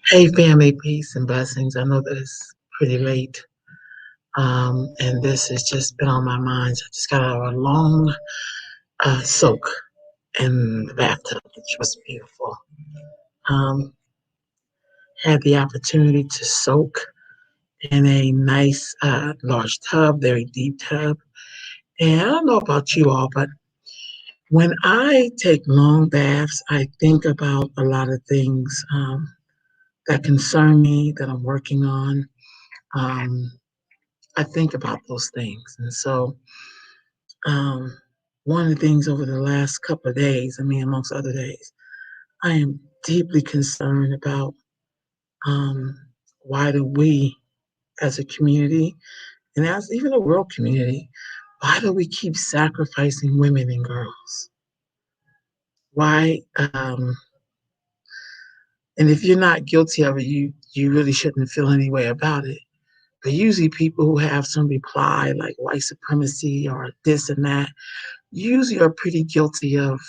Hey, family, peace and blessings. I know that it's pretty late, and this has just been on my mind. So I just got out of a long soak in the bathtub, which was beautiful. Um, had the opportunity to soak in a nice, large tub, very deep tub. And I don't know about you all, but when I take long baths, I think about a lot of things that concern me, that I'm working on. Um, I think about those things. And so, um, one of the things over the last couple of days, I mean, amongst other days, I am deeply concerned about um, why do we as a community and as even a world community, why do we keep sacrificing women and girls? Why? And if you're not guilty of it, you really shouldn't feel any way about it. But usually, people who have some reply like white supremacy or this and that usually are pretty guilty of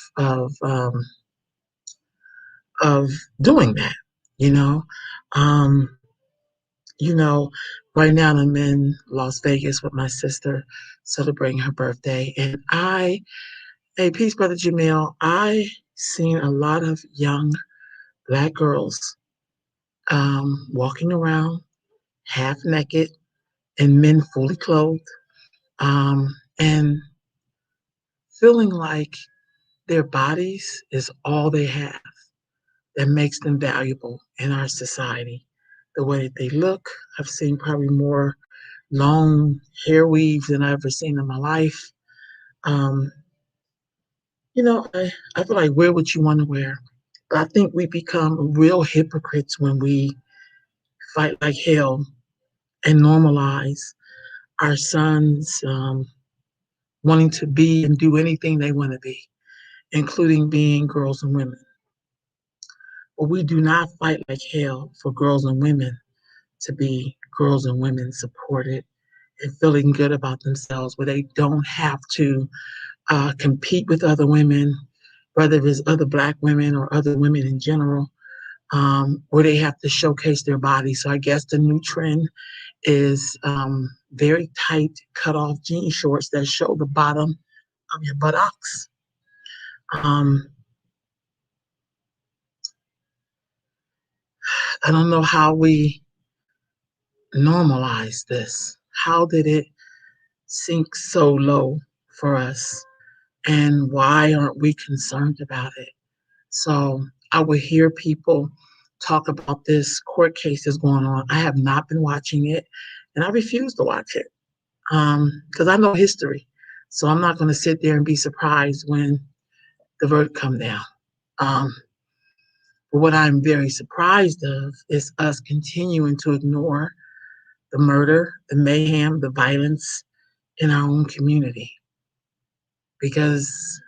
doing that, you know. Um, you know, right now I'm in Las Vegas with my sister celebrating her birthday. And hey, peace, Brother Jamil, I seen a lot of young black girls walking around half naked and men fully clothed, and feeling like their bodies is all they have that makes them valuable in our society. The way that they look, I've seen probably more long hair weaves than I've ever seen in my life. Um, I feel like wear what you want to wear. But I think we become real hypocrites when we fight like hell and normalize our sons wanting to be and do anything they want to be, including being girls and women. But we do not fight like hell for girls and women to be girls and women supported and feeling good about themselves, where they don't have to compete with other women, whether it's other Black women or other women in general, where they have to showcase their body. So I guess the new trend is very tight, cut off jean shorts that show the bottom of your buttocks. Um, I don't know how we normalize this. How did it sink so low for us? And why aren't we concerned about it? So I would hear people talk about this court case that's going on. I have not been watching it, and I refuse to watch it because I know history. So I'm not going to sit there and be surprised when the verdict come down. Um, but what I'm very surprised of is us continuing to ignore the murder, the mayhem, the violence in our own community because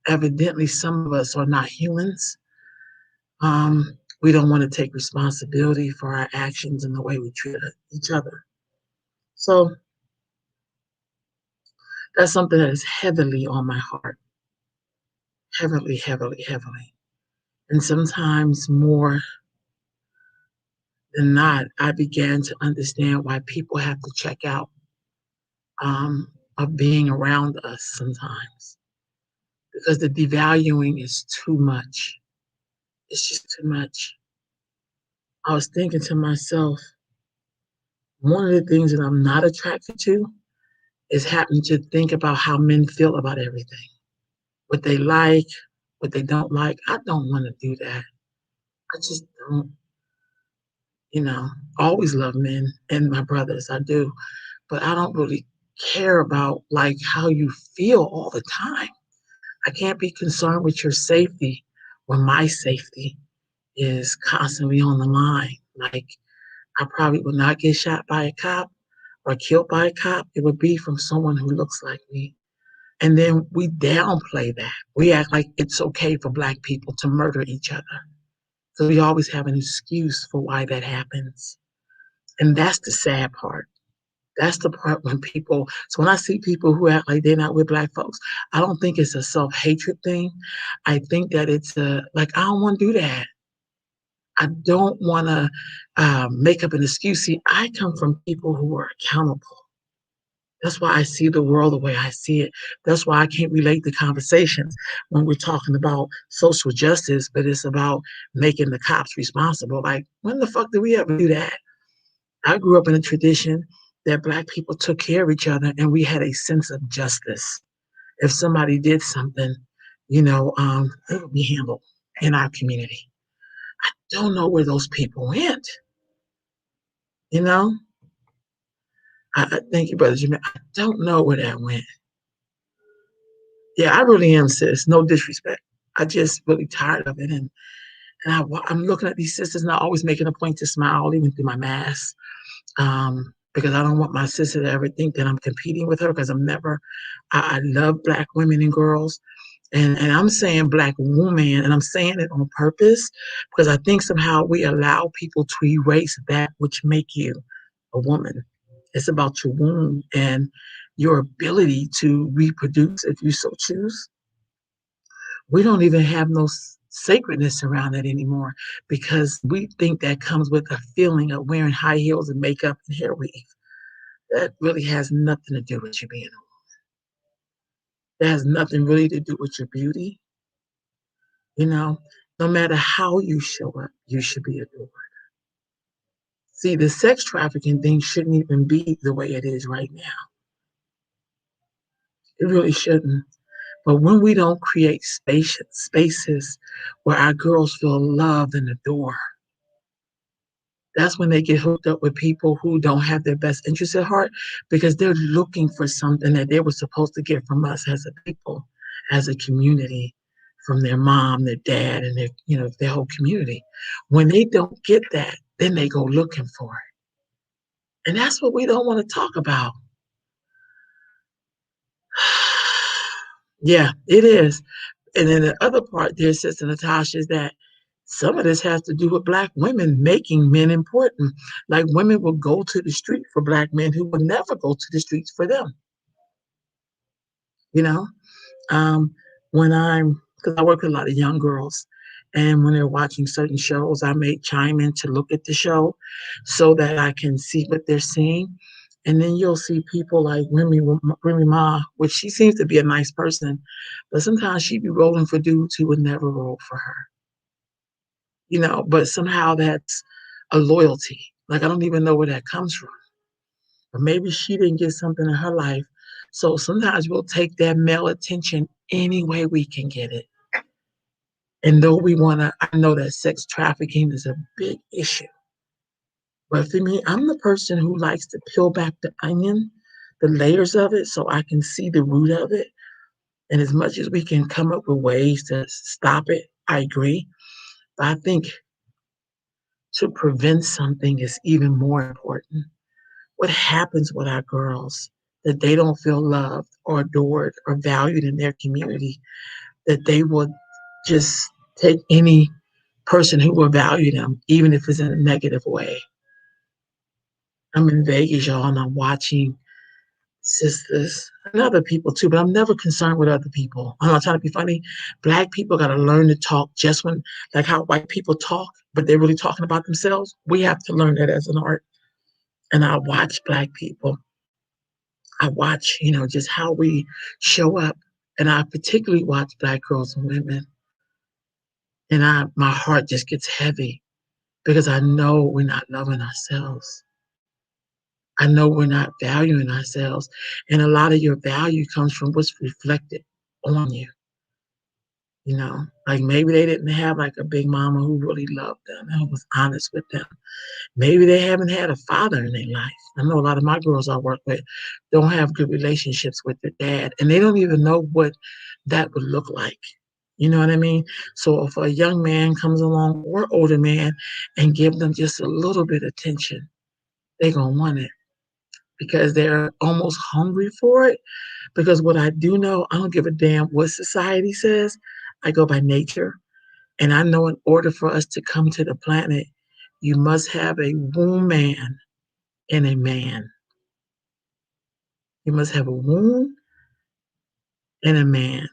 evidently some of us are not humans. We don't want to take responsibility for our actions and the way we treat each other. So that's something that is heavily on my heart, heavily, heavily, heavily. And sometimes more than not, I began to understand why people have to check out of being around us sometimes because the devaluing is too much. It's just too much. I was thinking to myself, one of the things that I'm not attracted to is having to think about how men feel about everything, what they like, what they don't like. I don't want to do that. I just don't, you know, always love men and my brothers. I do, but I don't really care about like how you feel all the time. I can't be concerned with your safety when my safety is constantly on the line. Like I probably would not get shot by a cop or killed by a cop. It would be from someone who looks like me. And then we downplay that. We act like it's okay for Black people to murder each other. So we always have an excuse for why that happens. And that's the sad part. That's the part when people, so when I see people who act like they're not with Black folks, I don't think it's a self hatred thing. I think that it's like, I don't want to do that. I don't want to make up an excuse. See, I come from people who are accountable. That's why I see the world the way I see it. That's why I can't relate the conversations when we're talking about social justice, but it's about making the cops responsible. Like, when the fuck did we ever do that? I grew up in a tradition that Black people took care of each other and we had a sense of justice. If somebody did something, it would be handled in our community. Don't know where those people went, you know? I thank you, Brother Jimmy. I don't know where that went. Yeah, I really am, sis. No disrespect. I just really tired of it. I'm looking at these sisters and I always making a point to smile even through my mask. Because I don't want my sister to ever think that I'm competing with her because I'm never. I love Black women and girls. And I'm saying Black woman, and I'm saying it on purpose because I think somehow we allow people to erase that which make you a woman. It's about your womb and your ability to reproduce if you so choose. We don't even have no sacredness around it anymore because we think that comes with a feeling of wearing high heels and makeup and hair weave. That really has nothing to do with you being a woman. That has nothing really to do with your beauty. You know, no matter how you show up, you should be adored. See, the sex trafficking thing shouldn't even be the way it is right now. It really shouldn't. But when we don't create spaces where our girls feel loved and adored, that's when they get hooked up with people who don't have their best interests at heart because they're looking for something that they were supposed to get from us as a people, as a community, from their mom, their dad, and their whole community. When they don't get that, then they go looking for it. And that's what we don't want to talk about. Yeah, it is. And then the other part there, Sister Natasha, is that some of this has to do with Black women making men important. Like, women will go to the street for Black men who would never go to the streets for them. You know, um, because I work with a lot of young girls, and when they're watching certain shows, I may chime in to look at the show so that I can see what they're seeing. And then you'll see people like Remy Ma, which she seems to be a nice person, but sometimes she'd be rolling for dudes who would never roll for her. But somehow that's a loyalty. Like, I don't even know where that comes from. Or maybe she didn't get something in her life. So sometimes we'll take that male attention any way we can get it. And though I know that sex trafficking is a big issue. But for me, I'm the person who likes to peel back the onion, the layers of it, so I can see the root of it. And as much as we can come up with ways to stop it, I agree. But I think to prevent something is even more important. What happens with our girls that they don't feel loved or adored or valued in their community, that they will just take any person who will value them, even if it's in a negative way. I'm in Vegas, y'all, and I'm watching sisters and other people too, but I'm never concerned with other people. I'm not trying to be funny. Black people got to learn to talk just like how white people talk, but they're really talking about themselves. We have to learn that as an art. And I watch Black people. I watch, just how we show up. And I particularly watch Black girls and women. And my heart just gets heavy because I know we're not loving ourselves. I know we're not valuing ourselves. And a lot of your value comes from what's reflected on you. Like, maybe they didn't have like a big mama who really loved them and was honest with them. Maybe they haven't had a father in their life. I know a lot of my girls I work with don't have good relationships with their dad, and they don't even know what that would look like. You know what I mean? So if a young man comes along or older man and give them just a little bit of attention, they're going to want it because they're almost hungry for it. Because what I do know, I don't give a damn what society says. I go by nature. And I know in order for us to come to the planet, you must have a womb man and a man. You must have a womb and a man.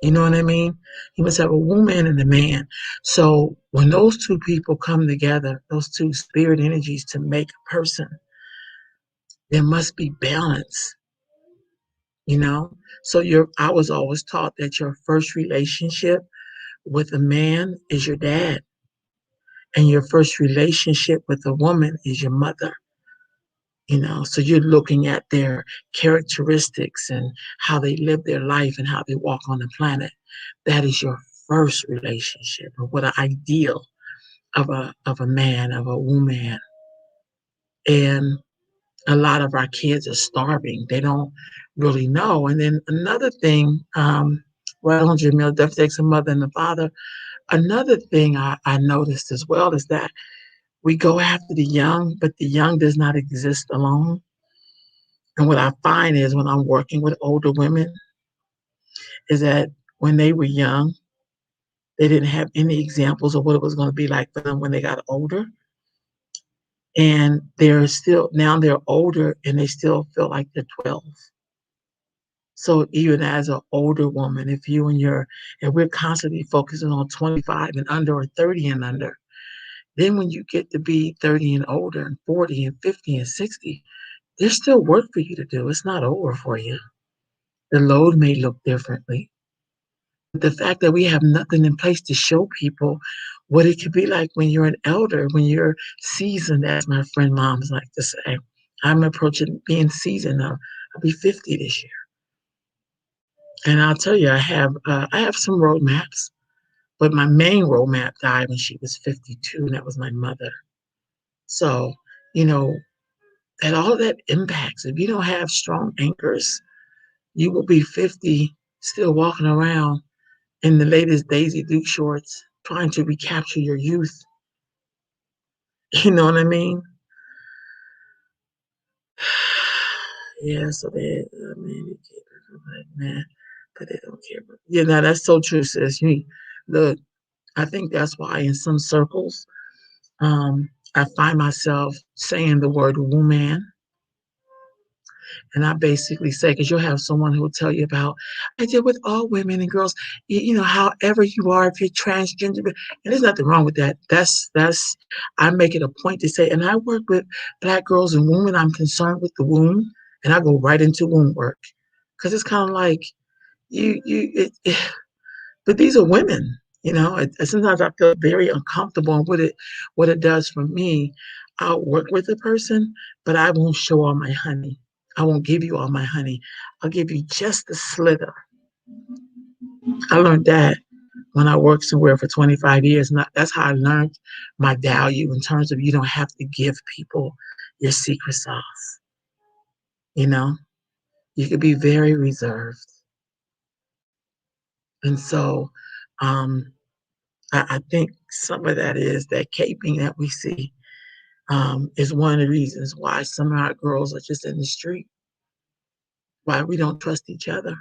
You know what I mean? You must have a woman and a man. So when those two people come together, those two spirit energies to make a person, there must be balance, you know? So I was always taught that your first relationship with a man is your dad, and your first relationship with a woman is your mother. So you're looking at their characteristics and how they live their life and how they walk on the planet. That is your first relationship, or what an ideal of a man, of a woman. And a lot of our kids are starving. They don't really know. And then another thing, well, Jamil definitely takes a mother and a father. Another thing I noticed as well is that we go after the young, but the young does not exist alone. And what I find is when I'm working with older women, is that when they were young, they didn't have any examples of what it was going to be like for them when they got older. And now they're older and they still feel like they're 12. So even as an older woman, if we're constantly focusing on 25 and under, or 30 and under, then when you get to be 30 and older and 40 and 50 and 60, there's still work for you to do. It's not over for you. The load may look differently. But the fact that we have nothing in place to show people what it could be like when you're an elder, when you're seasoned, as my friend moms like to say. I'm approaching being seasoned now. I'll be 50 this year. And I'll tell you, I have some roadmaps, but my main roadmap died when she was 52, and that was my mother. So, you know, that all of that impacts. If you don't have strong anchors, you will be 50 still walking around in the latest Daisy Duke shorts, trying to recapture your youth. You know what I mean? Yeah, so man, but they don't care. Yeah, now that's so true, sis. Look, I think that's why in some circles, I find myself saying the word woman. And I basically say, because you'll have someone who will tell you about, I deal with all women and girls, however you are, if you're transgender, and there's nothing wrong with that. I make it a point to say, and I work with Black girls and women. I'm concerned with the womb, and I go right into womb work, because it's kind of like but these are women. Sometimes I feel very uncomfortable in what it does for me. I'll work with a person, but I won't show all my honey. I won't give you all my honey. I'll give you just a slither. I learned that when I worked somewhere for 25 years. And that's how I learned my value in terms of you don't have to give people your secret sauce. You know, you could be very reserved. And so I think some of that is that caping that we see, is one of the reasons why some of our girls are just in the street, why we don't trust each other.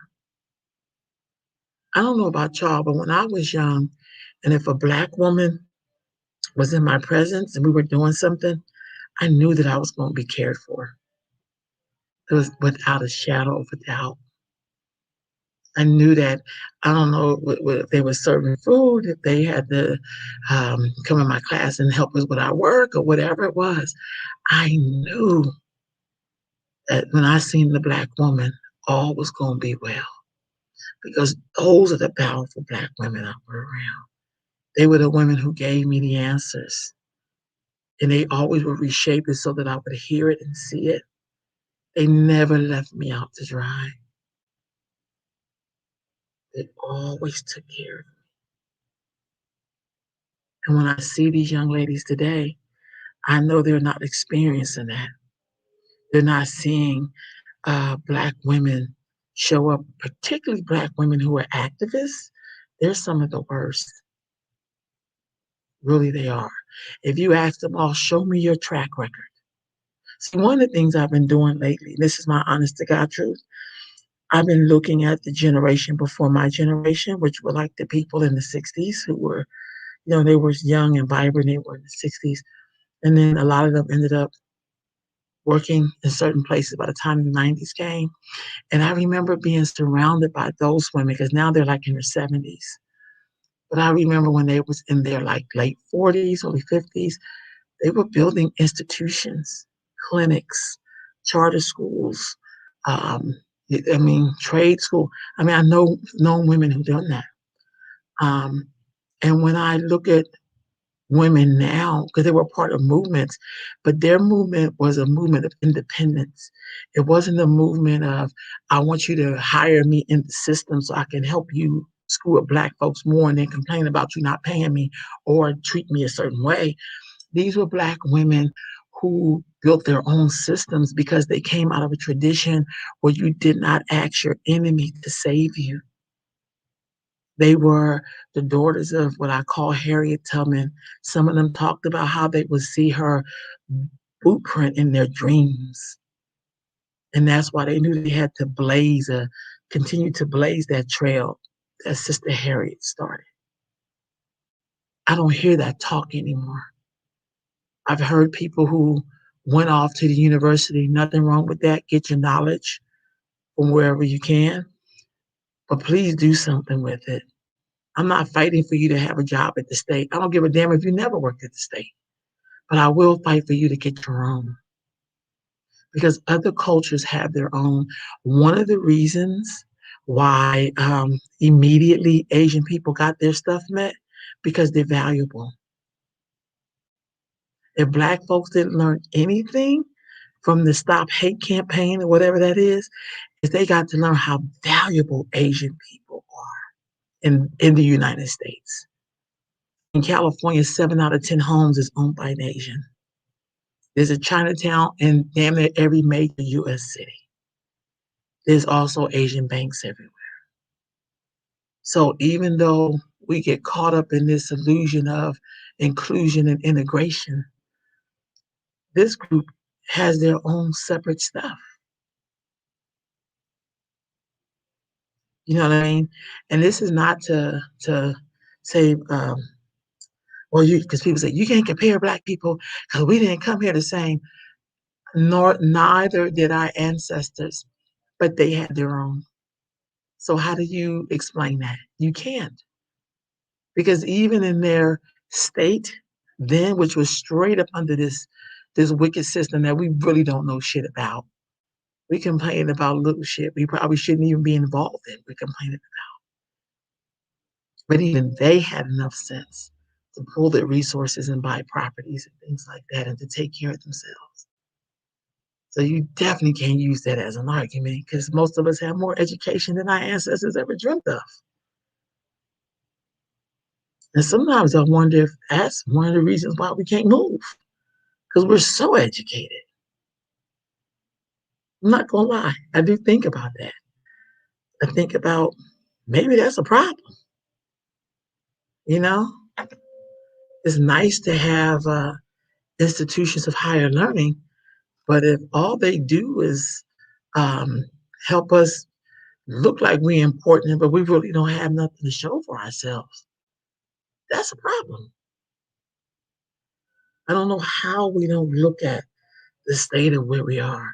I don't know about y'all, but when I was young, and if a Black woman was in my presence and we were doing something, I knew that I was going to be cared for. It was without a shadow of a doubt. I knew that. I don't know if they were serving food, if they had to come in my class and help us with our work or whatever it was. I knew that when I seen the Black woman, all was going to be well, because those are the powerful Black women that were around. They were the women who gave me the answers, and they always would reshape it so that I would hear it and see it. They never left me out to dry. They always took care of me. And when I see these young ladies today, I know they're not experiencing that. They're not seeing Black women show up, particularly Black women who are activists. They're some of the worst. Really, they are. If you ask them all, show me your track record. See, one of the things I've been doing lately, this is my honest to God truth, I've been looking at the generation before my generation, which were like the people in the 60s who were, they were young and vibrant. They were in the 60s. And then a lot of them ended up working in certain places by the time the 90s came. And I remember being surrounded by those women because now they're like in their 70s. But I remember when they was in their like late 40s, early 50s, they were building institutions, clinics, charter schools, um, I mean, trade school. I mean, I know known women who've done that. Um, and when I look at women now, because they were part of movements, but their movement was a movement of independence. It wasn't a movement of, I want you to hire me in the system so I can help you screw up Black folks more and then complain about you not paying me or treat me a certain way. These were Black women who built their own systems because they came out of a tradition where you did not ask your enemy to save you. They were the daughters of what I call Harriet Tubman. Some of them talked about how they would see her boot print in their dreams. And that's why they knew they had to continue to blaze that trail that Sister Harriet started. I don't hear that talk anymore. I've heard people who went off to the university, nothing wrong with that. Get your knowledge from wherever you can, but please do something with it. I'm not fighting for you to have a job at the state. I don't give a damn if you never worked at the state, but I will fight for you to get your own because other cultures have their own. One of the reasons why immediately Asian people got their stuff met because they're valuable. If Black folks didn't learn anything from the Stop Hate campaign or whatever that is they got to learn how valuable Asian people are in the United States. In California, 7 out of 10 homes is owned by an Asian. There's a Chinatown in damn near every major US city. There's also Asian banks everywhere. So even though we get caught up in this illusion of inclusion and integration, this group has their own separate stuff. You know what I mean? And this is not to say, well, you because people say you can't compare Black people because we didn't come here the same. Nor neither did our ancestors, but they had their own. So how do you explain that? You can't. Because even in their state then, which was straight up under this wicked system that we really don't know shit about. We complain about little shit we probably shouldn't even be involved in. We're complaining about. But even they had enough sense to pull their resources and buy properties and things like that and to take care of themselves. So you definitely can't use that as an argument because most of us have more education than our ancestors ever dreamt of. And sometimes I wonder if that's one of the reasons why we can't move because we're so educated. I'm not gonna lie, I do think about that. I think about maybe that's a problem. You know, it's nice to have institutions of higher learning, but if all they do is um, help us look like we're important, but we really don't have nothing to show for ourselves, that's a problem. I don't know how we don't look at the state of where we are.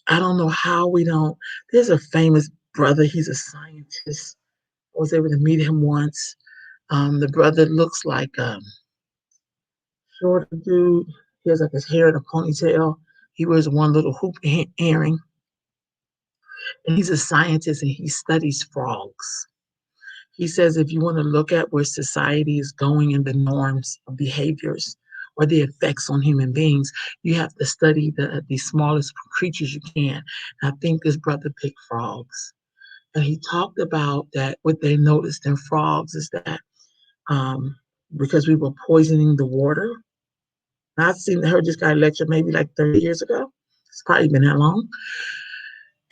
I don't know how we don't. There's a famous brother, he's a scientist. I was able to meet him once. The brother looks like shorter dude. He has like his hair in a ponytail. He wears one little hoop earring. And he's a scientist and he studies frogs. He says if you want to look at where society is going and the norms of behaviors or the effects on human beings, you have to study the smallest creatures you can. And I think this brother picked frogs. And he talked about that what they noticed in frogs is that um, because we were poisoning the water. Heard this guy lecture maybe like 30 years ago. It's probably been that long.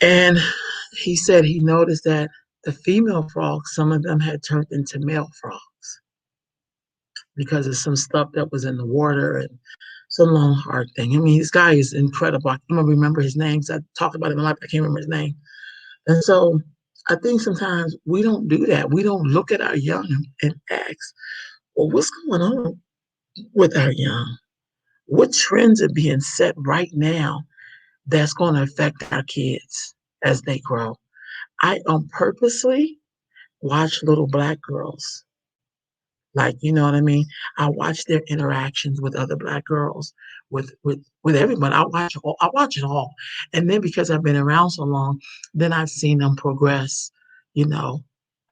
And he said he noticed that the female frogs, some of them had turned into male frogs because of some stuff that was in the water and some long, hard thing. I mean, this guy is incredible. I can't remember his name because I talked about him a lot, but I can't remember his name. And so I think sometimes we don't do that. We don't look at our young and ask, well, what's going on with our young? What trends are being set right now that's going to affect our kids as they grow? I purposely watch little Black girls. Like, you know what I mean? I watch their interactions with other Black girls, with everyone. I watch it all. And then because I've been around so long, then I've seen them progress, you know,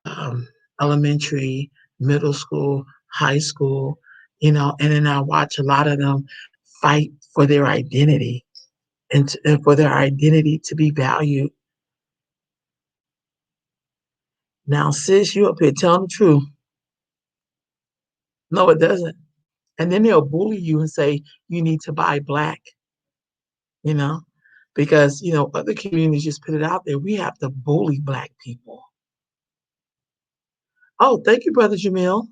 um, elementary, middle school, high school, and then I watch a lot of them fight for their identity and for their identity to be valued. Now, sis, you up here telling the truth. No, it doesn't. And then they'll bully you and say you need to buy Black, you know, because, other communities just put it out there. We have to bully Black people. Oh, thank you, Brother Jamil,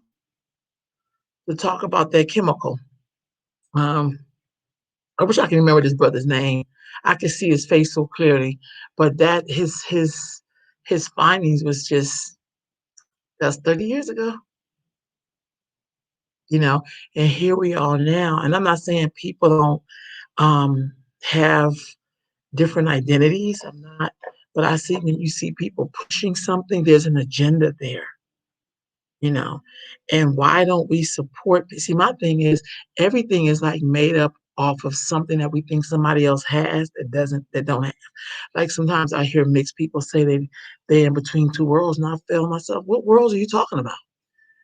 to talk about that chemical. Um, I wish I can remember this brother's name. I can see his face so clearly, but that his findings was just that's 30 years ago, you know, and here we are now. And I'm not saying people don't have different identities. I'm not, but I see when you see people pushing something, there's an agenda there, you know. And why don't we support? See, my thing is everything is like made up off of something that we think somebody else has that don't have. Like sometimes I hear mixed people say they're in between two worlds, and I feel myself, what worlds are you talking about?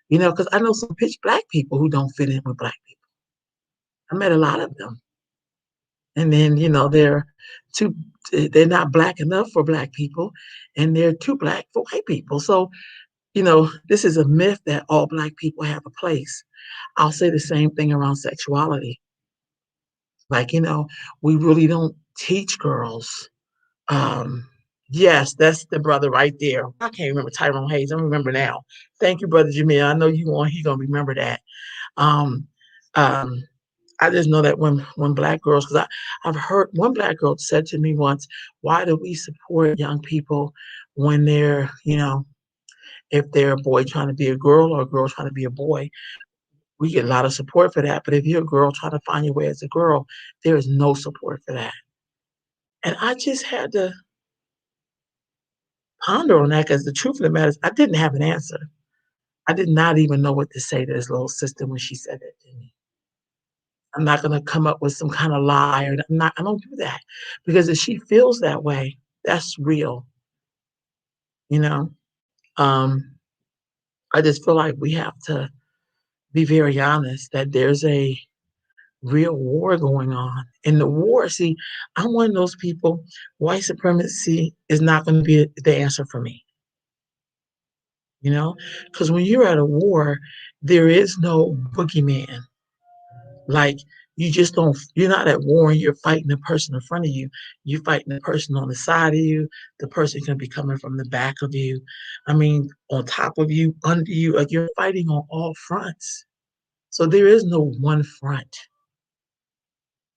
Because I know some pitch Black people who don't fit in with Black people. I met a lot of them. And then, too they're not Black enough for Black people, and they're too Black for white people. So, this is a myth that all Black people have a place. I'll say the same thing around sexuality. Like, we really don't teach girls. Yes, that's the brother right there. I can't remember Tyrone Hayes. I remember now. Thank you, Brother Jamil. I know he gonna remember that. Um, um, I just know that when Black girls, because I've heard one Black girl said to me once, "Why do we support young people when they're, if they're a boy trying to be a girl or a girl trying to be a boy? We get a lot of support for that. But if you're a girl trying to find your way as a girl, there is no support for that." And I just had to ponder on that because the truth of the matter is, I didn't have an answer. I did not even know what to say to this little sister when she said that to me. I'm not gonna come up with some kind of lie, or I don't do that because if she feels that way, that's real, you know. Um, I just feel like we have to be very honest that there's a real war going on. And the war, see, I'm one of those people, white supremacy is not going to be the answer for me, because when you're at a war, there is no boogeyman. Like you're not at war and you're fighting the person in front of you. You're fighting the person on the side of you. The person can be coming from the back of you. I mean, on top of you, under you, like you're fighting on all fronts. So there is no one front.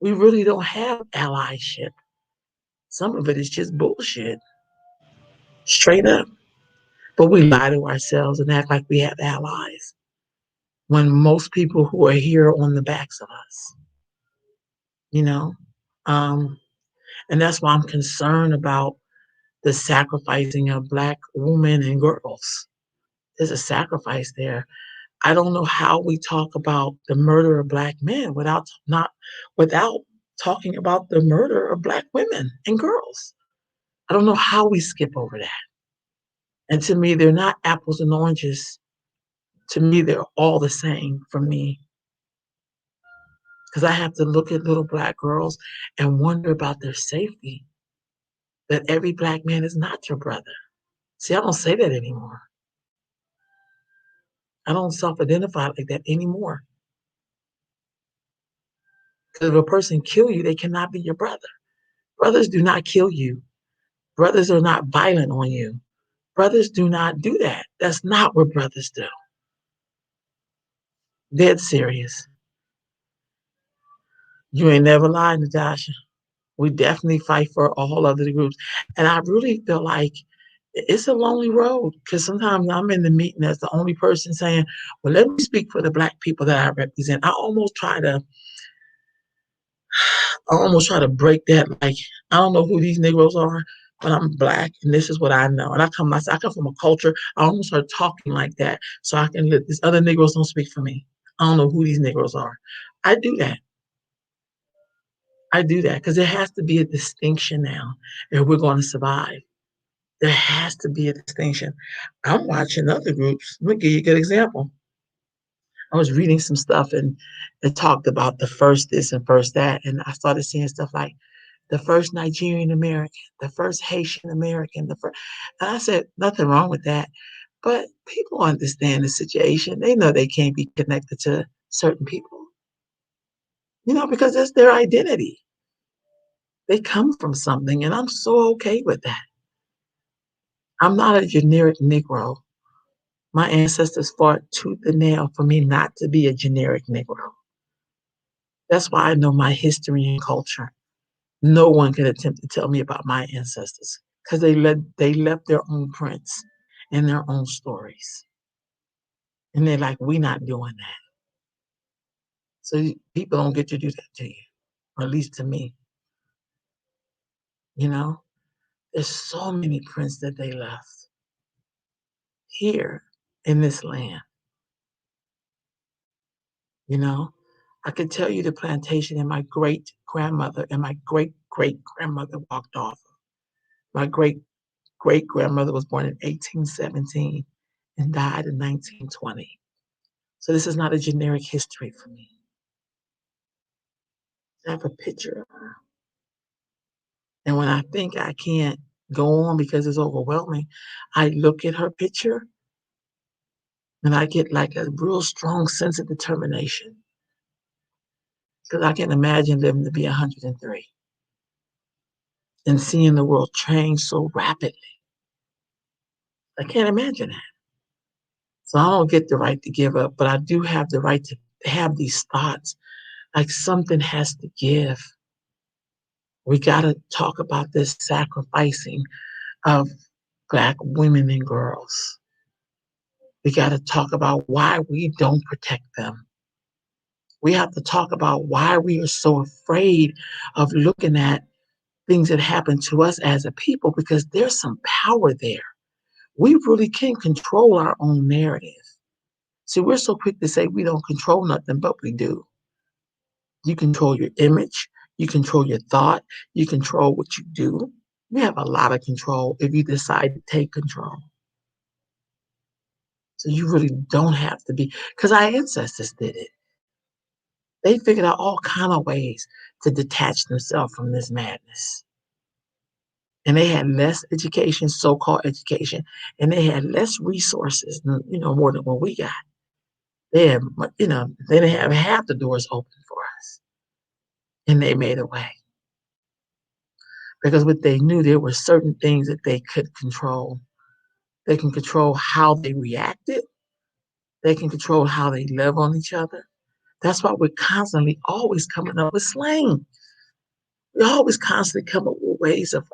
We really don't have allyship. Some of it is just bullshit, straight up. But we lie to ourselves and act like we have allies when most people who are here are on the backs of us, you know? Um, and that's why I'm concerned about the sacrificing of Black women and girls. There's a sacrifice there. I don't know how we talk about the murder of Black men without talking about the murder of Black women and girls. I don't know how we skip over that. And to me, they're not apples and oranges. To me, they're all the same for me. Because I have to look at little Black girls and wonder about their safety. That every Black man is not your brother. See, I don't say that anymore. I don't self-identify like that anymore. Because if a person kill you, they cannot be your brother. Brothers do not kill you. Brothers are not violent on you. Brothers do not do that. That's not what brothers do. Dead serious. You ain't never lied, Natasha. We definitely fight for all other groups. And I really feel like it's a lonely road because sometimes I'm in the meeting as the only person saying, well, let me speak for the Black people that I represent. I almost try to I almost try to break that, like, I don't know who these Negroes are, but I'm Black, and this is what I know. And I come from a culture, I almost start talking like that so I can let these other Negroes don't speak for me. I don't know who these Negroes are. I do that. I do that because there has to be a distinction now if we're going to survive. There has to be a distinction. I'm watching other groups. Let me give you a good example. I was reading some stuff and it talked about the first this and first that, and I started seeing stuff like the first Nigerian American, the first Haitian American, the first, and I said, nothing wrong with that. But people understand the situation. They know they can't be connected to certain people, because that's their identity. They come from something, and I'm so okay with that. I'm not a generic Negro. My ancestors fought tooth and nail for me not to be a generic Negro. That's why I know my history and culture. No one can attempt to tell me about my ancestors because they left their own prints and their own stories. And they're like, we're not doing that. So people don't get to do that to you, or at least to me. You know, there's so many prints that they left here in this land. You know, I could tell you the plantation and my great grandmother and my great great grandmother walked off. My great great grandmother was born in 1817 and died in 1920. So this is not a generic history for me. I have a picture of her. And when I think I can't go on because it's overwhelming, I look at her picture and I get like a real strong sense of determination because I can imagine living to be 103 and seeing the world change so rapidly. I can't imagine that. So I don't get the right to give up, but I do have the right to have these thoughts like something has to give. We got to talk about this sacrificing of Black women and girls. We got to talk about why we don't protect them. We have to talk about why we are so afraid of looking at things that happen to us as a people because there's some power there. We really can control our own narrative. See, we're so quick to say we don't control nothing, but we do. You control your image, you control your thought, you control what you do. You have a lot of control if you decide to take control. So you really don't have to be, because our ancestors did it. They figured out all kind of ways to detach themselves from this madness. And they had less education, so-called education, and they had less resources, more than what we got. They had, they didn't have half the doors open for us, and they made a way because what they knew there were certain things that they could control. They can control how they reacted. They can control how they love on each other. That's why we're constantly always coming up with slang. We always constantly come up with ways of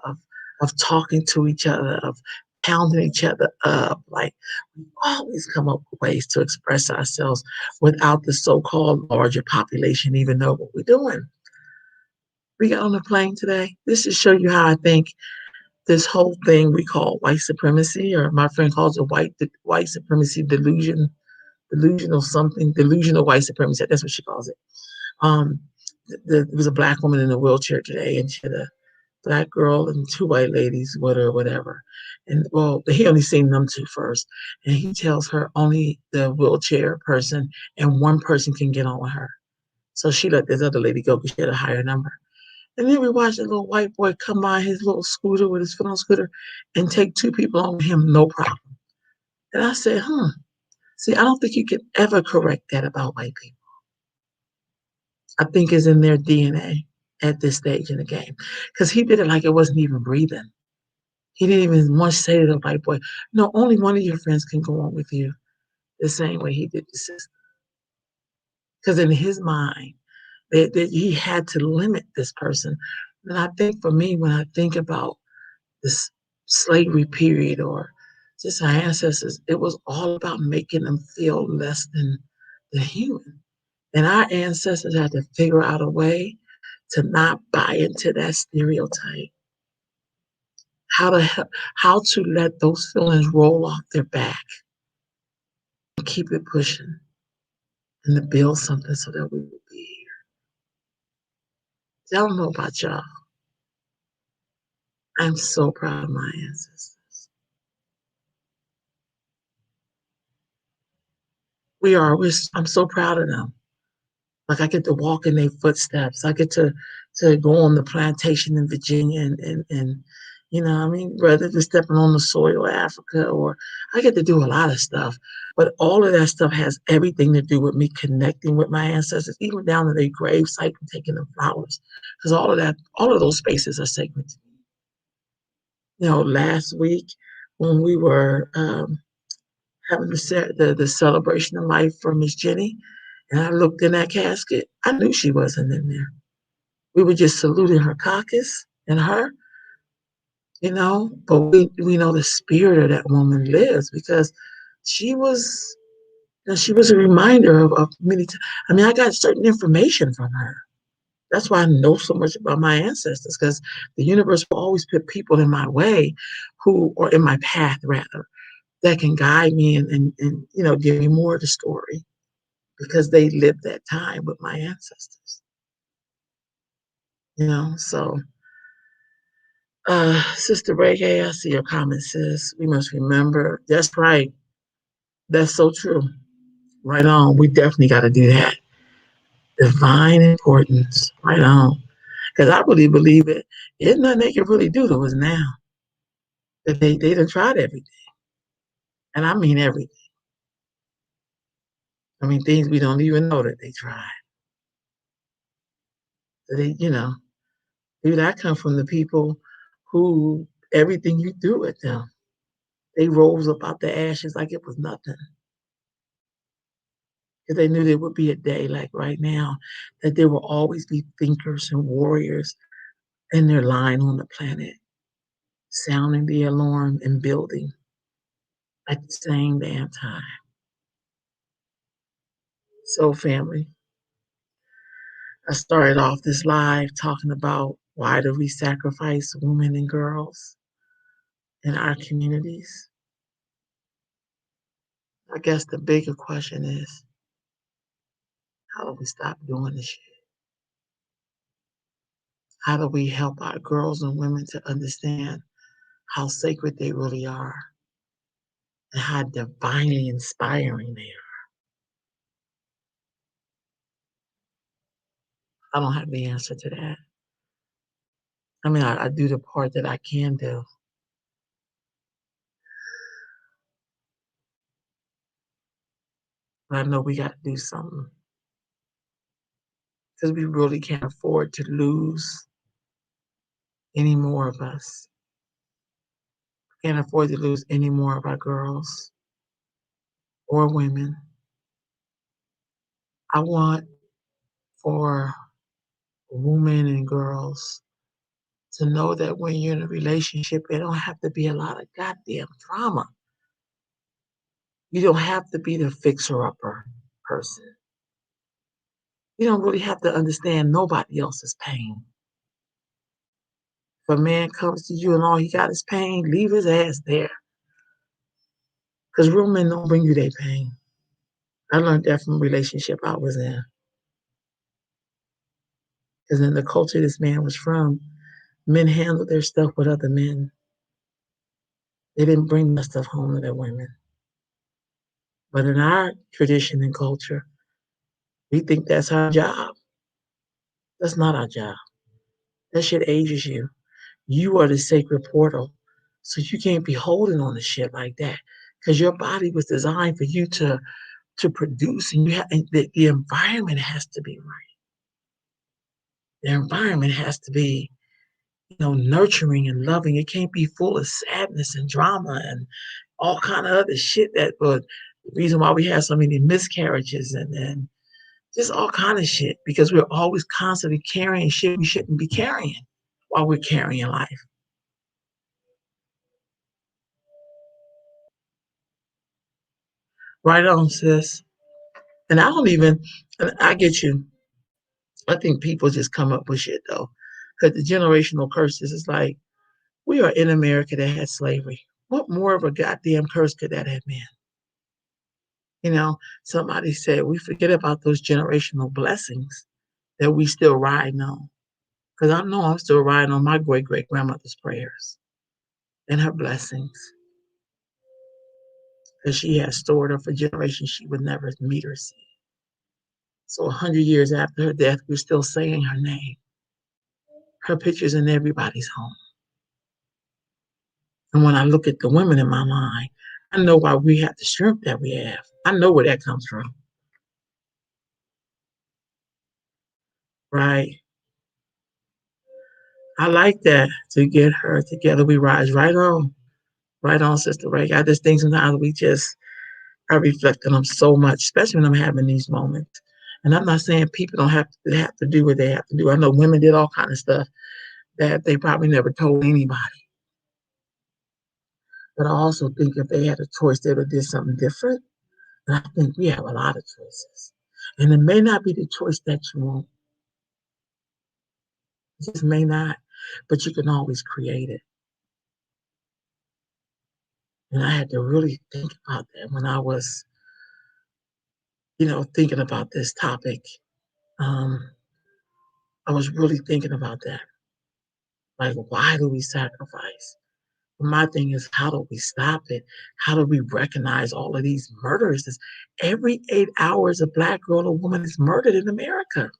talking to each other, of pounding each other up. Like we always come up with ways to express ourselves without the so-called larger population even know what we're doing. We got on the plane today. This to show you how I think this whole thing we call white supremacy, or my friend calls it white supremacy delusional something, delusional white supremacy. That's what she calls it. Um, there was a Black woman in a wheelchair today, and she had a Black girl and two white ladies with her, whatever. And well, he only seen them two first, and he tells her only the wheelchair person and one person can get on with her. So she let this other lady go because she had a higher number. And then we watched a little white boy come by his little scooter with his foot on scooter and take two people on with him, no problem. And I said, see, I don't think you can ever correct that about white people. I think it's in their DNA at this stage in the game. Because he did it like it wasn't even breathing. He didn't even once say to the white boy, no, only one of your friends can go on with you the same way he did the sister. Because in his mind, that he had to limit this person. And I think for me, when I think about this slavery period or just our ancestors, it was all about making them feel less than human. And our ancestors had to figure out a way to not buy into that stereotype, how to let those feelings roll off their back and keep it pushing and to build something so that we will be here. I don't know about y'all. I'm so proud of my ancestors. I'm so proud of them. Like I get to walk in their footsteps. I get to go on the plantation in Virginia and you know, I mean, rather than stepping on the soil of Africa, or I get to do a lot of stuff. But all of that stuff has everything to do with me connecting with my ancestors, even down to their grave site and taking them flowers. Because all of those spaces are sacred to me. You know, last week when we were having the celebration of life for Miss Jenny, and I looked in that casket, I knew she wasn't in there. We were just saluting her carcass and her, you know, but we know the spirit of that woman lives because she was she was a reminder of many times. I mean, I got certain information from her. That's why I know so much about my ancestors, because the universe will always put people in my way or in my path rather, that can guide me and you know, give me more of the story because they lived that time with my ancestors. You know, so Sister Reggae, I see your comment, sis. We must remember. That's right. That's so true. Right on. We definitely got to do that. Divine importance. Right on. Because I really believe it. There's nothing they can really do to us now. That they done tried everything. And I mean everything. I mean things we don't even know that they tried. So they, you know, dude, I come from the people who everything you do with them, they rose up out the ashes like it was nothing. Because they knew there would be a day like right now that there will always be thinkers and warriors in their line on the planet, sounding the alarm and building at the same damn time. So, family, I started off this live talking about why do we sacrifice women and girls in our communities. I guess the bigger question is, how do we stop doing this shit? How do we help our girls and women to understand how sacred they really are and how divinely inspiring they are? I don't have the answer to that. I mean, I do the part that I can do, but I know we got to do something because we really can't afford to lose any more of us. Can't afford to lose any more of our girls or women. I want for women and girls to know that when you're in a relationship, it don't have to be a lot of goddamn drama. You don't have to be the fixer-upper person. You don't really have to understand nobody else's pain. If a man comes to you and all he got is pain, leave his ass there. Because real men don't bring you their pain. I learned that from a relationship I was in. Because in the culture this man was from, men handled their stuff with other men. They didn't bring that stuff home to their women. But in our tradition and culture, we think that's our job. That's not our job. That shit ages you. You are the sacred portal. So you can't be holding on to shit like that. Because your body was designed for you to produce, and the environment has to be right. The environment has to be, you know, nurturing and loving. It can't be full of sadness and drama and all kind of other shit that would the reason why we have so many miscarriages and just all kind of shit because we're always constantly carrying shit we shouldn't be carrying while we're carrying life. Right on, sis. And I don't even, and I get you. I think people just come up with shit though. Because the generational curses is like, we are in America that had slavery. What more of a goddamn curse could that have been? You know, somebody said we forget about those generational blessings that we still riding on. Because I know I'm still riding on my great great grandmother's prayers and her blessings that she has stored up for generations she would never meet or see. So 100 years after her death, we're still saying her name. Her picture's in everybody's home. And when I look at the women in my mind, I know why we have the strength that we have. I know where that comes from, right? I like that to get her together. We rise right on, Sister Ray. I just think sometimes I reflect on them so much, especially when I'm having these moments. And I'm not saying people don't have to do what they have to do. I know women did all kind of stuff that they probably never told anybody. But I also think if they had a choice, they would have did something different. And I think we have a lot of choices. And it may not be the choice that you want. It just may not, but you can always create it. And I had to really think about that when I was, thinking about this topic. Um, I was really thinking about that. Like, why do we sacrifice? My thing is, how do we stop it? How do we recognize all of these murders? Every 8 hours, a Black girl or woman is murdered in America.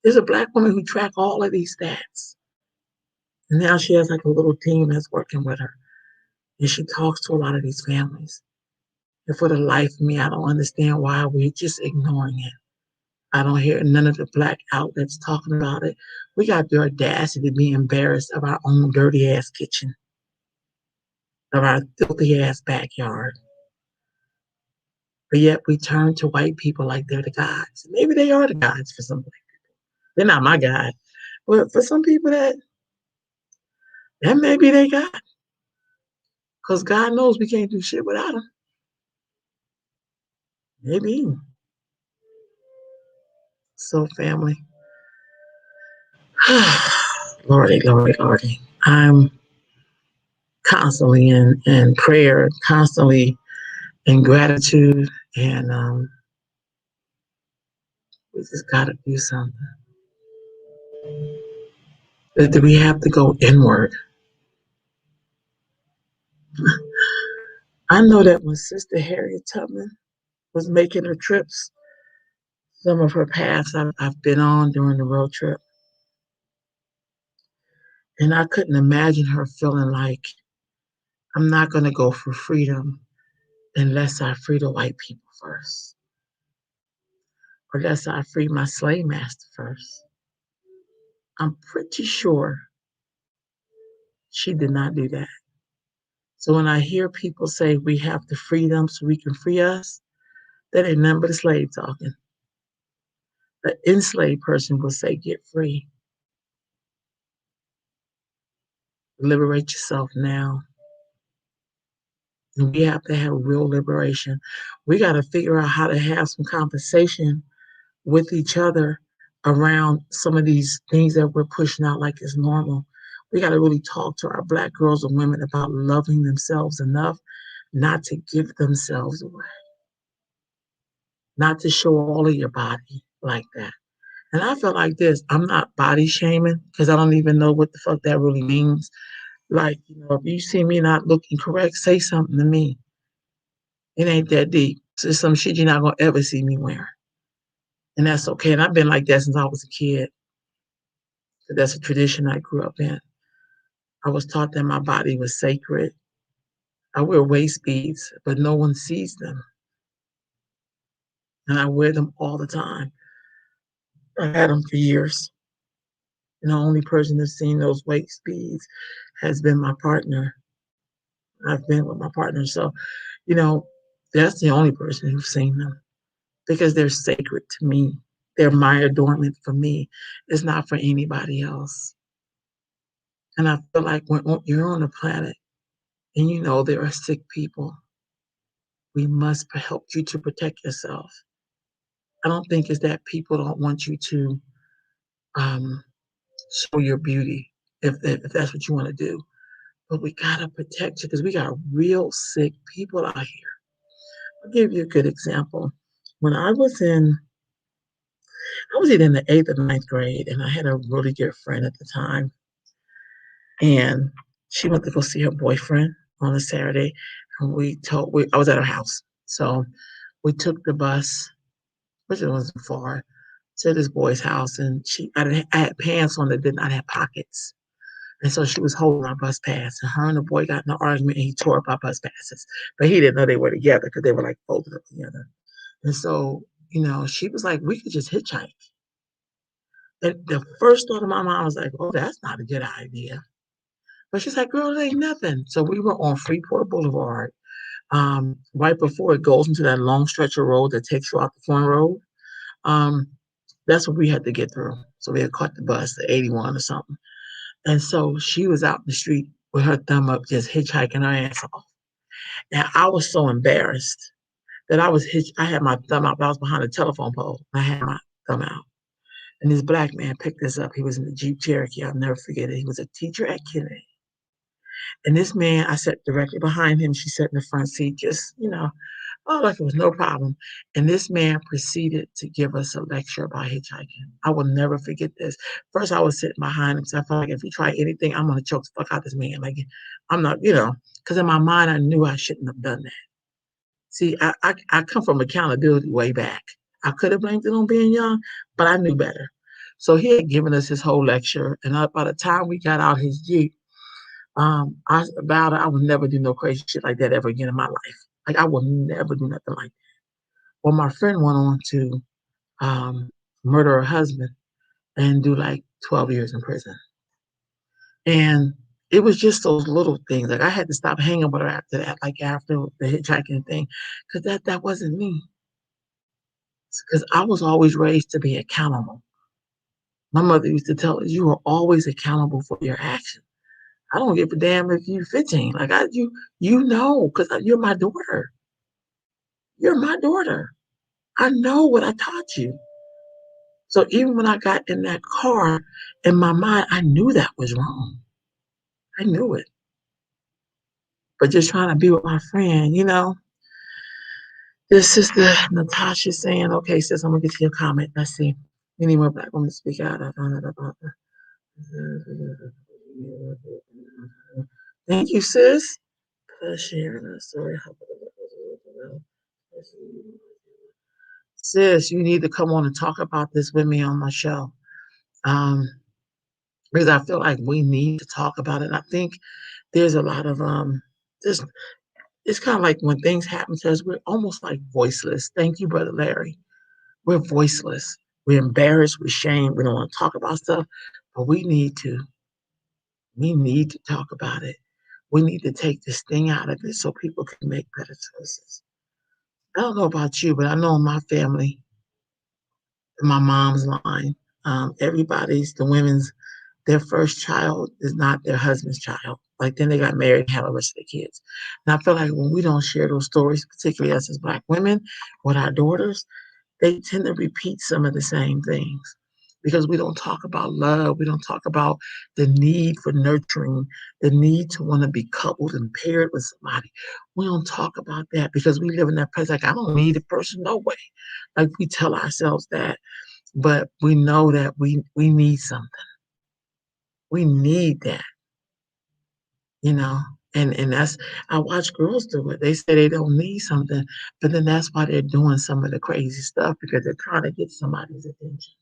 There's a Black woman who track all of these stats. And now she has like a little team that's working with her. And she talks to a lot of these families. And for the life of me, I don't understand why we're just ignoring it. I don't hear none of the Black outlets talking about it. We got the audacity to be embarrassed of our own dirty ass kitchen, of our filthy ass backyard. But yet we turn to white people like they're the gods. Maybe they are the gods for some people. They're not my God. But for some people that may be their God. Because God knows we can't do shit without him. Maybe. So family. Lordy, Lordy, Lordy. I'm constantly in prayer, constantly in gratitude, and we just gotta do something. Do we have to go inward? I know that when Sister Harriet Tubman was making her trips, some of her paths I've been on during the road trip, and I couldn't imagine her feeling like I'm not gonna go for freedom unless I free the white people first, or unless I free my slave master first. I'm pretty sure she did not do that. So when I hear people say we have to free them so we can free us, that ain't nothing but a slave talking. The enslaved person will say, get free. Liberate yourself now. And we have to have real liberation. We got to figure out how to have some conversation with each other around some of these things that we're pushing out like it's normal. We got to really talk to our Black girls and women about loving themselves enough not to give themselves away, not to show all of your body like that. And I feel like this, I'm not body shaming because I don't even know what the fuck that really means. Like, if you see me not looking correct, say something to me. It ain't that deep. So it's some shit you're not gonna ever see me wearing. And that's okay. And I've been like that since I was a kid. So that's a tradition I grew up in. I was taught that my body was sacred. I wear waist beads, but no one sees them. And I wear them all the time. I had them for years. And the only person that's seen those waist beads has been my partner. I've been with my partner. So, you know, that's the only person who's seen them because they're sacred to me. They're my adornment for me. It's not for anybody else. And I feel like when you're on a planet and you know there are sick people, we must help you to protect yourself. I don't think it's that people don't want you to um, show your beauty if that's what you want to do. But we gotta protect you because we got real sick people out here. I'll give you a good example. When I was either in the eighth or ninth grade, and I had a really good friend at the time, and she went to go see her boyfriend on a Saturday, and I was at her house, so we took the bus, which it wasn't far, to this boy's house, and I had pants on that did not have pockets. And so she was holding my bus pass, and her and the boy got in an argument, and he tore up our bus passes. But he didn't know they were together because they were like folded up together. And so, she was like, we could just hitchhike. And the first thought of my mind was like, oh, that's not a good idea. But she's like, girl, it ain't nothing. So we were on Freeport Boulevard, right before it goes into that long stretch of road that takes you out the front road. Um, that's what we had to get through. So we had caught the bus, the 81 or something. And so she was out in the street with her thumb up, just hitchhiking her ass off. Now I was so embarrassed that I had my thumb out, but I was behind a telephone pole. I had my thumb out. And this black man picked us up. He was in the Jeep Cherokee. I'll never forget it. He was a teacher at Kennedy. And this man, I sat directly behind him. She sat in the front seat, just, oh, like it was no problem. And this man proceeded to give us a lecture about hitchhiking. I will never forget this. First, I was sitting behind him, so I felt like if he tried anything, I'm going to choke the fuck out this man. Like, I'm not, because in my mind, I knew I shouldn't have done that. See, I come from accountability way back. I could have blamed it on being young, but I knew better. So he had given us his whole lecture, and by the time we got out his Jeep, I vowed I would never do no crazy shit like that ever again in my life. Like I will never do nothing like that. Well, my friend went on to murder her husband and do like 12 years in prison. And it was just those little things. Like I had to stop hanging with her after that, like after the hitchhiking thing, because that wasn't me. Because I was always raised to be accountable. My mother used to tell us, you are always accountable for your actions. I don't give a damn if you're 15. Like because you're my daughter. You're my daughter. I know what I taught you. So even when I got in that car, in my mind, I knew that was wrong. I knew it. But just trying to be with my friend, this sister Natasha saying, okay, sis, I'm gonna get to your comment. Let's see. Any more black women to speak out? I found out about the thank you, sis. For sharing that story. Sis, you need to come on and talk about this with me on my show. Um, because I feel like we need to talk about it. And I think there's a lot of this it's kind of like when things happen to us, we're almost like voiceless. Thank you, Brother Larry. We're voiceless. We're embarrassed, we're ashamed, we don't want to talk about stuff, but we need to. We need to talk about it. We need to take this thing out of it so people can make better choices. I don't know about you, but I know in my family, in my mom's line, the women's their first child is not their husband's child. Like then they got married and had the rest of the kids. And I feel like when we don't share those stories, particularly us as Black women with our daughters, they tend to repeat some of the same things because we don't talk about love. We don't talk about the need for nurturing, the need to want to be coupled and paired with somebody. We don't talk about that because we live in that place like, I don't need a person, no way. Like we tell ourselves that, but we know that we need something. We need that, you know. And that's I watch girls do it. They say they don't need something, but then that's why they're doing some of the crazy stuff because they're trying to get somebody's attention.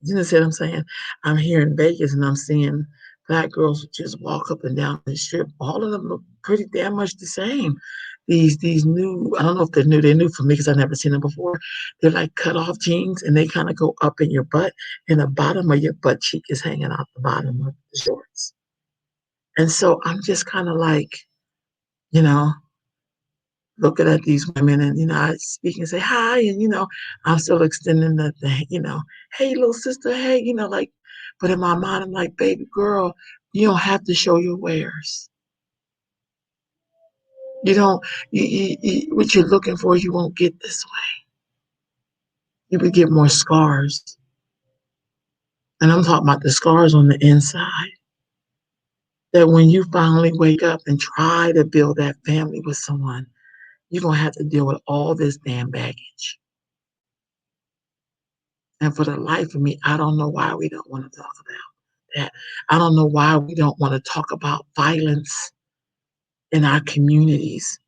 You see what I'm saying? I'm here in Vegas and I'm seeing Black girls just walk up and down the strip. All of them look pretty damn much the same. These new, I don't know if they're new for me because I've never seen them before. They're like cut off jeans and they kind of go up in your butt and the bottom of your butt cheek is hanging out the bottom of the shorts. And so I'm just kind of like, you know, looking at these women and, I speak and say hi. And, I'm still extending the hey, little sister, hey, like, but in my mind, I'm like, baby girl, you don't have to show your wares. You don't, what you're looking for, you won't get this way. you would get more scars. And I'm talking about the scars on the inside. That when you finally wake up and try to build that family with someone, you're going to have to deal with all this damn baggage. And for the life of me, I don't know why we don't want to talk about that. I don't know why we don't want to talk about violence in our communities.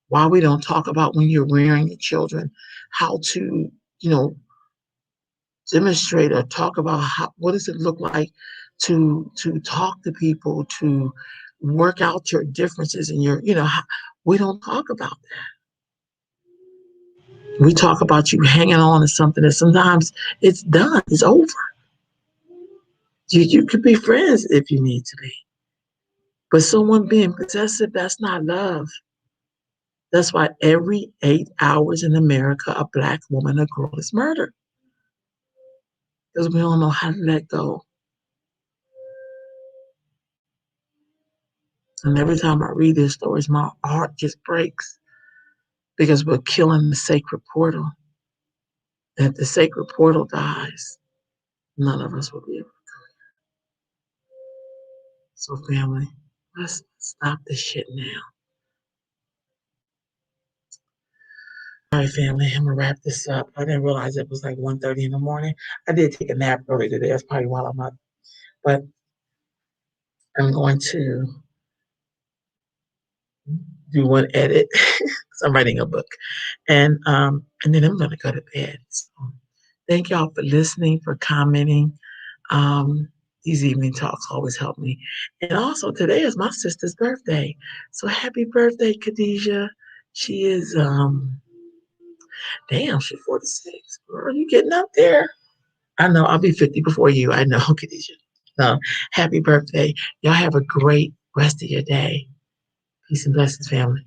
Why we don't talk about when you're rearing your children, how to, you know, demonstrate or talk about what does it look like to talk to people, to work out your differences and your, we don't talk about that. We talk about you hanging on to something that sometimes it's done, it's over. You could be friends if you need to be. But someone being possessive, that's not love. That's why every 8 hours in America, a Black woman or girl is murdered. Because we don't know how to let go. And every time I read these stories, my heart just breaks because we're killing the sacred portal. And if the sacred portal dies, none of us will be able to go here. So, family, let's stop this shit now. All right, family, I'm gonna wrap this up. I didn't realize it was like 1:30 in the morning. I did take a nap early today. That's probably why I'm up. But I'm going to do one edit because I'm writing a book, and then I'm gonna go to bed. So, thank y'all for listening, for commenting. Um, these evening talks always help me. And also, today is my sister's birthday, so happy birthday, Khadijah. She is damn, she's 46. Girl, you getting up there? I know I'll be 50 before you. I know, Khadijah. So happy birthday. Y'all have a great rest of your day. Peace and blessings, family.